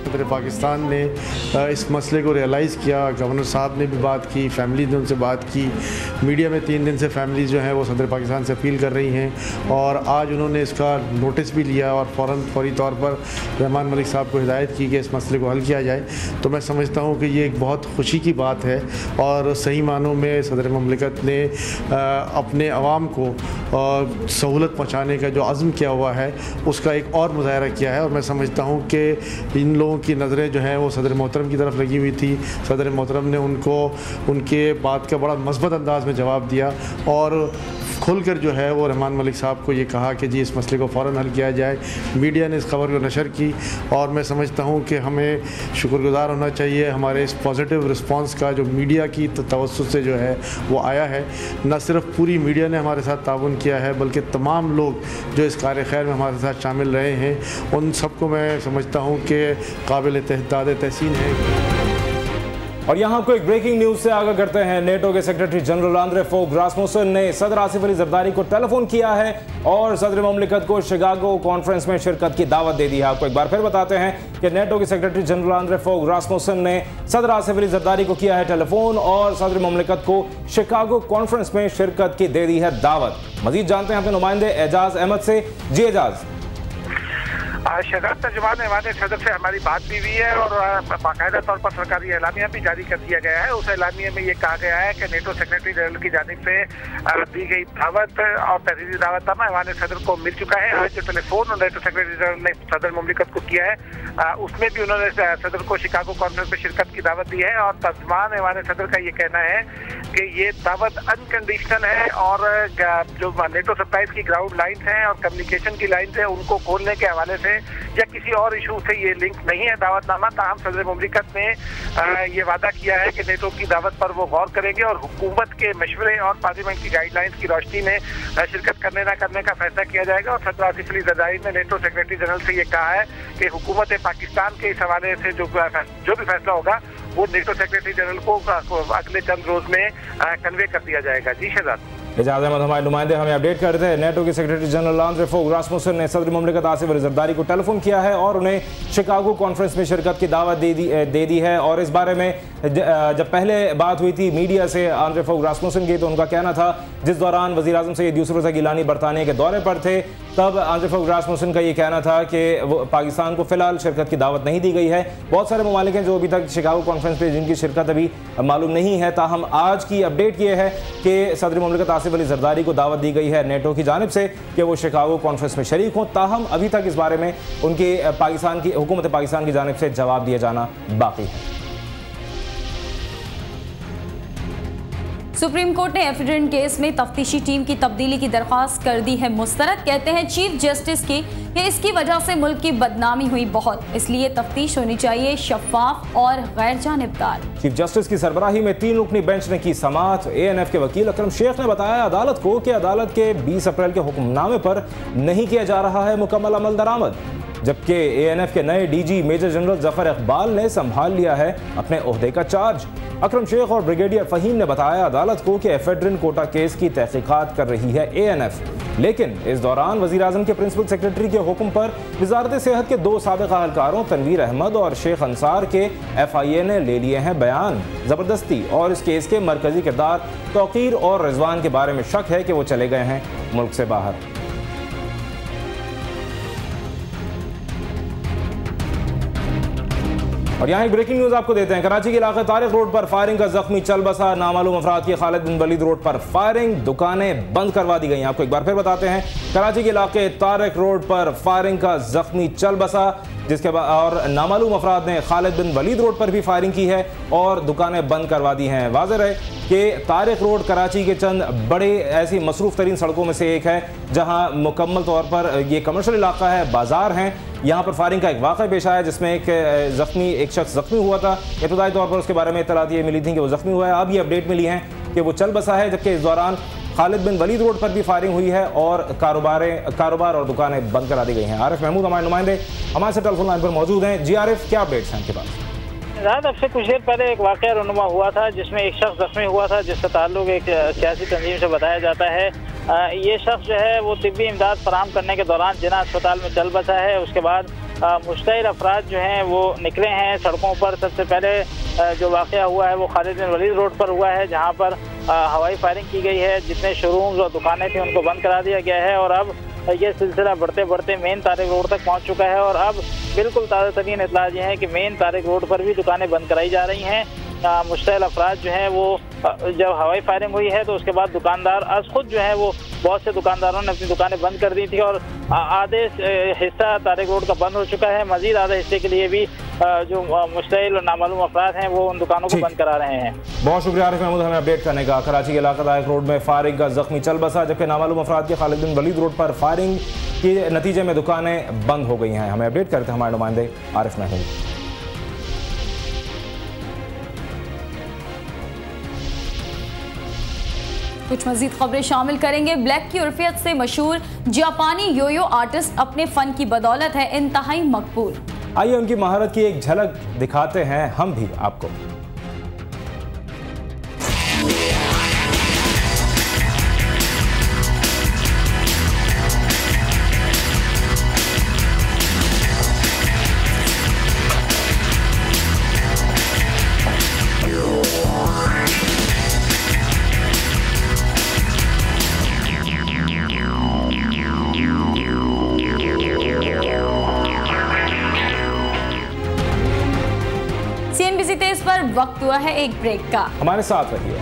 सदर पाकिस्तान ने इस मसले को रियलाइज़ किया, गवर्नर साहब ने भी बात की, फैमिली ने उनसे बात की, मीडिया में 3 दिन से फैमिली जो हैं वो सदर पाकिस्तान से अपील कर रही हैं और आज उन्होंने इसका नोटिस भी लिया और फौरी तौर पर रहमान मलिक साहब को हिदायत की कि इस मसले को हल किया जाए। तो मैं समझता हूँ कि ये एक बहुत खुशी की बात है और सही मानों में सदर ममलिकत ने अपने अवाम को सहूलत पहुँचाने का जो अज़्म किया हुआ है उसका एक और मुज़ाहरा किया है। और मैं समझता हूँ कि इन लोगों की नज़रें जो हैं वो सदर मोहतरम की तरफ लगी हुई थी। सदर मोहतरम ने उनको उनके बात का बड़ा मस्बत अंदाज में जवाब दिया और खुलकर जो है वो रहमान मलिक साहब को ये कहा कि जी इस मसले को फ़ौरन हल किया जाए। मीडिया ने इस खबर को नशर की और मैं समझता हूँ कि हमें शुक्रगुज़ार होना चाहिए हमारे इस पॉजिटिव रिस्पांस का जो मीडिया की तवज्जुह से जो है वो आया है। न सिर्फ पूरी मीडिया ने हमारे साथ ताउन किया है बल्कि तमाम लोग जो इस कार्य खैर में हमारे साथ शामिल रहे हैं उन सबको मैं समझता हूँ कि काबिल तहसीन है। और यहाँ आपको एक ब्रेकिंग न्यूज से आगाह करते हैं। नेटो के सेक्रेटरी जनरल आंद्रे फोग रासमुसन ने सदर आसिफ अली जरदारी को टेलीफोन किया है और सदर ममलिकत को शिकागो कॉन्फ्रेंस में शिरकत की दावत दे दी है। आपको एक बार फिर बताते हैं कि नेटो के सेक्रेटरी जनरल आंद्रे फोग रासमुसन ने सदर आसिफ अली जरदारी को किया है टेलीफोन और सदर ममलिकत को शिकागो कॉन्फ्रेंस में शिरकत की दे दी है दावत। मजीद जानते हैं अपने नुमाइंदे एजाज अहमद से। जी एजाज। शहजाद तर्जुमान ऐवान सदर से हमारी बात भी हुई है और बाकायदा तौर पर सरकारी एलामिया भी जारी कर दिया गया है। उस एलामिया में ये कहा गया है कि नेटो सेक्रेटरी जनरल की जानिब से दी गई दावत और तहरीरी दावतनामा ऐवान सदर को मिल चुका है। आज जो टेलीफोन नेटो सेक्रेटरी जनरल ने सदर ममलिकत को किया है उसमें भी उन्होंने सदर को शिकागो कॉन्फ्रेंस में शिरकत की दावत दी है और तर्जुमान ऐवान सदर का ये कहना है कि ये दावत अनकंडीशनल है और जो नेटो सप्लाईज की ग्राउंड लाइन्स हैं और कम्युनिकेशन की लाइन्स हैं उनको खोलने के हवाले से या किसी और इशू से ये लिंक नहीं है दावतनामा। ताहम सदर मुमलिकत ने ये वादा किया है कि नेटो की दावत पर वो गौर करेंगे और हुकूमत के मशवरे और पार्लियामेंट की गाइडलाइंस की रोशनी में शिरकत करने न करने का फैसला किया जाएगा। और सदर आसिफ अली जरदारी ने नेटो सेक्रेटरी जनरल से ये कहा है कि हुकूमत पाकिस्तान के इस हवाले से जो भी फैसला होगा वो नेटो सेक्रेटरी जनरल को अगले चंद रोज में कन्वे कर दिया जाएगा। जी शहजाद। एजाज अहमद हमारे नुमाइंदे हमें अपडेट करते हैं। नेटो के सेक्रेटरी जनरल आंद्रे फोग रासमुसन ने सदर ममलिकत आसिफ अली जरदारी को टेलीफोन किया है और उन्हें शिकागो कॉन्फ्रेंस में शिरकत की दावत दे दी है। और इस बारे में जब पहले बात हुई थी मीडिया से आंद्रे फोग रासमुसन की तो उनका कहना था जिस दौरान वज़ीर आज़म सैयद यूसुफ रज़ा गिलानी बरतानिया के दौरे पर थे तब आंद्रे फोग रासमुसन का ये कहना था कि वो पाकिस्तान को फिलहाल शिरकत की दावत नहीं दी गई है। बहुत सारे ममालिक हैं जो अभी तक शिकागो कॉन्फ्रेंस पर जिनकी शिरकत अभी मालूम नहीं है। ताहम आज की अपडेट ये है कि सदर ममलिकत आसिफ अली जरदारी को दावत दी गई है नेटो की जानिब से कि वो शिकागो कॉन्फ्रेंस में शरीक हों। ताहम अभी तक इस बारे में उनके हुकूमत पाकिस्तान की जानिब से जवाब दिया जाना बाकी है। सुप्रीम कोर्ट ने एफिडेविट केस में तफ्तीशी टीम की तब्दीली की दरख्वास्त कर दी है मुस्तरद। कहते हैं चीफ जस्टिस की कि इसकी वजह से मुल्क की बदनामी हुई बहुत, इसलिए तफ्तीश होनी चाहिए शफाफ और गैर जानिबदार। चीफ जस्टिस की सरबराही में 3 रुकनी बेंच ने की समाअत। ANF के वकील अकरम शेख ने बताया अदालत को कि अदालत के 20 अप्रैल के हुक्मनामे पर नहीं किया जा रहा है मुकम्मल अमल दरामद, जबकि ANF के नए DG major general Zafar Iqbal ने संभाल लिया है अपने ओहदे का चार्ज। अकरम शेख और ब्रिगेडियर फहीम ने बताया अदालत को कि एफेड्रिन कोटा केस की तहकीकात कर रही है ANF, लेकिन इस दौरान वज़ीर आज़म के प्रिंसिपल सेक्रेटरी के हुक्म पर वज़ारत सेहत के 2 साबिक़ अहलकारों तनवीर अहमद और शेख अंसार के FIA ने ले लिए हैं बयान। ज़बरदस्ती और इस केस के मरकजी किरदार तौकीर और रिजवान के बारे में शक है कि वो चले गए हैं मुल्क से बाहर। और यहाँ एक ब्रेकिंग न्यूज आपको देते हैं। कराची के इलाके तारिक रोड पर फायरिंग का जख्मी चल बसा। नामालूम अफराद की खालिद बिन वलीद रोड पर फायरिंग, दुकानें बंद करवा दी गई। आपको एक बार फिर बताते हैं कराची के इलाके तारिक रोड पर फायरिंग का जख्मी चल बसा, जिसके बाद और नामालूम अफराद ने खालिद बिन वलीद रोड पर भी फायरिंग की है और दुकानें बंद करवा दी हैं। वाज़ेह रहे कि तारिक रोड कराची के चंद बड़े ऐसी मसरूफ़ तरीन सड़कों में से एक है जहाँ मुकम्मल तौर पर ये कमर्शियल इलाका है, बाजार हैं। यहाँ पर फायरिंग का एक वाक़या पेश आया जिसमें एक शख्स ज़ख्मी हुआ था। इब्तदाई तौर पर उसके बारे में इत्तलात ये मिली थी कि वो ज़ख्मी हुआ है। अब ये अपडेट मिली है कि वो चल बसा है, जबकि इस दौरान खालिद बिन वलीद रोड पर भी फायरिंग हुई है और कारोबार और दुकानें बंद करा दी गई हैं। आरिफ महमूद हमारे नुमाइंदे हमारे से टेलीफोन लाइन पर मौजूद हैं। जी आरिफ, क्या अपडेट्स हैं आपके पास? रात अब से कुछ देर पहले एक वाक़या रुनुमा हुआ था जिसमें एक शख्स जख्मी हुआ था जिसका ताल्लुक एक सियासी तंजीम से बताया जाता है। ये शख्स जो है वो तिब्बी इमदाद फराहम करने के दौरान जिना अस्पताल में चल बसा है। उसके बाद मुश्तइल अफराद जो हैं वो निकले हैं सड़कों पर। सबसे पहले जो वाक़या हुआ है वो खालिद बिन वलीद रोड पर हुआ है, जहाँ पर हवाई फायरिंग की गई है। जितने शोरूम्स और दुकानें थी उनको बंद करा दिया गया है और अब ये सिलसिला बढ़ते बढ़ते मेन तारिक रोड तक पहुंच चुका है। और अब बिल्कुल ताज़ा तरीन इत्तला ये है कि मेन तारिक रोड पर भी दुकानें बंद कराई जा रही हैं। मुश्तइल अफराद जो हैं वो जब हवाई फायरिंग हुई है तो उसके बाद दुकानदार आज खुद जो है वो बहुत से दुकानदारों ने अपनी दुकानें बंद कर दी थी और आधे हिस्सा तारिक रोड का बंद हो चुका है। मजीद आधे हिस्से के लिए भी जो मुश्तइल और नामालूम अफराद हैं वो उन दुकानों को बंद करा रहे हैं। बहुत शुक्रिया आरिफ महमूद हमें अपडेट करने का। कराची के इलाका तारिक रोड में फायरिंग का जख्मी चल बसा, जबकि नामालूम अफराद के खालिद बिन वलीद रोड पर फायरिंग के नतीजे में दुकानें बंद हो गई हैं। हमें अपडेट करते हैं हमारे नुमाइंदे आरिफ महमूद। कुछ मजीद खबरें शामिल करेंगे। ब्लैक की उर्फियत से मशहूर जापानी योयो आर्टिस्ट अपने फन की बदौलत है इंतहाई मकबूल। आइए उनकी महारत की एक झलक दिखाते हैं हम भी आपको। CNBC तेज पर वक्त हुआ है एक ब्रेक का, हमारे साथ रहिए।